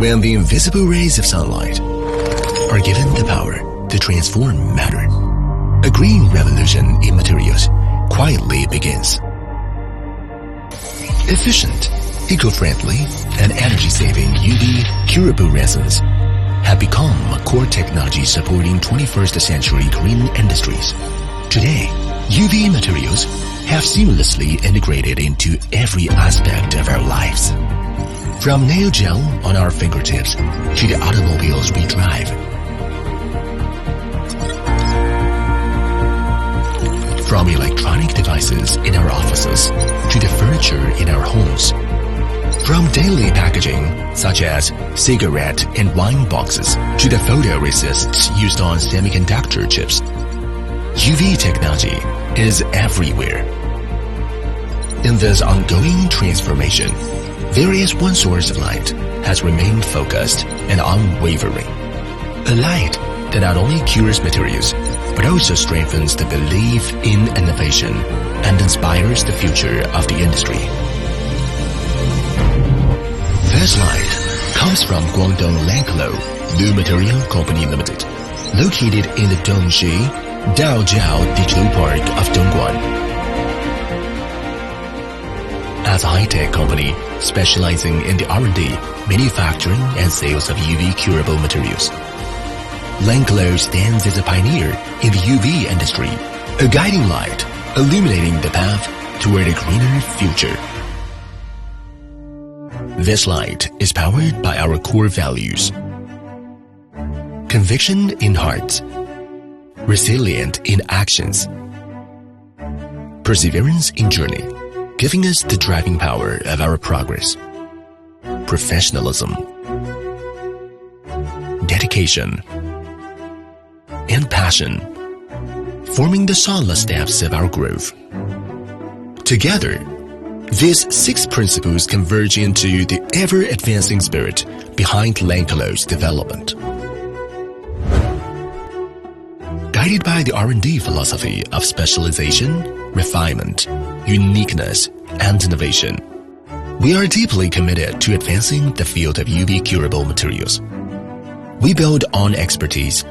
when the invisible rays of sunlight are given the power to transform matter, a green revolution in materials quietly begins. Efficient, eco-friendly, and energy-saving UV-curable resins have become a core technology supporting 21st century green industries. Today, UV materials have seamlessly integrated into every aspect of our lives. From nail gel on our fingertips to the automobiles we drive. From electronic devices in our offices to the furniture in our homes. From daily packaging such as cigarette and wine boxes to the photoresists used on semiconductor chips. UV technology is everywhere. In this ongoing transformation, there is one source of light has remained focused and unwavering. A light that not only cures materials, but also strengthens the belief in innovation and inspires the future of the industry. This light comes from Guangdong Lencolo New Material Company Limited, located in the Dongxi Daojiao Digital Park of Dongguan. As a high-tech company specializing in the R&D, manufacturing, and sales of UV-curable materials, Lencolo stands as a pioneer in the UV industry, a guiding light illuminating the path toward a greener future. This light is powered by our core values: conviction in heart, resilient in actions, perseverance in journey, giving us the driving power of our progress, professionalism, dedication, and passion, forming the solid steps of our growth. Together, these 6 principles converge into the ever-advancing spirit behind Lencolo's development. Guided by the R&D philosophy of specialization, refinement, uniqueness, and innovation, we are deeply committed to advancing the field of UV-curable materials. We build on expertise,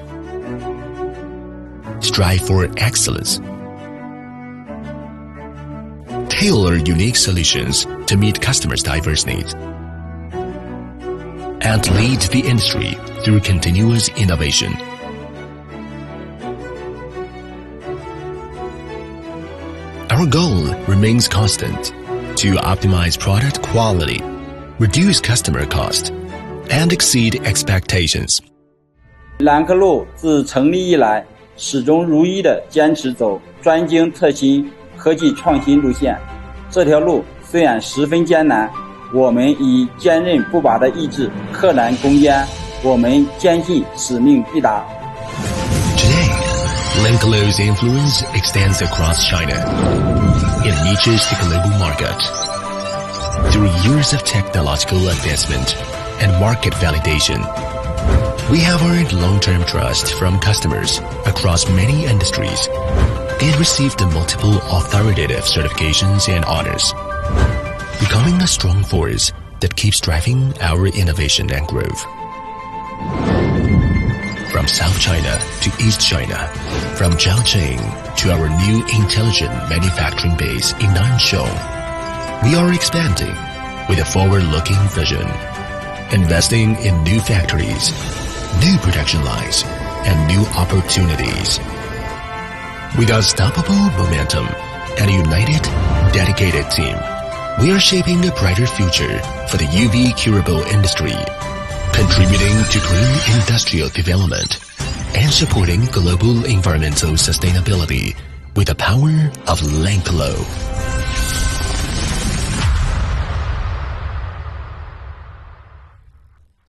strive for excellence, tailor unique solutions to meet customers' diverse needs, and lead the industry through continuous innovation. Our goal remains constant: to optimize product quality, reduce customer cost, and exceed expectations. 兰蔻路自成立以来，始终如一地坚持走专精特新、科技创新路线。这条路虽然十分艰难，我们以坚韧不拔的意志克难攻坚，我们坚信使命必达。Today, Lencolo's influence extends across China. It reaches the global market. Through years of technological advancement and market validation, we have earned long-term trust from customers across many industries and received multiple authoritative certifications and honors, becoming a strong force that keeps driving our innovation and growth. From South China to East China, from Zhaoqing to our new intelligent manufacturing base in Nanshou, we are expanding with a forward-looking vision, investing in new factories, new production lines, and new opportunities. With unstoppable momentum and a united, dedicated team, we are shaping a brighter future for the UV-curable industry, contributing to green industrial development and supporting global environmental sustainability with the power of Lencolo.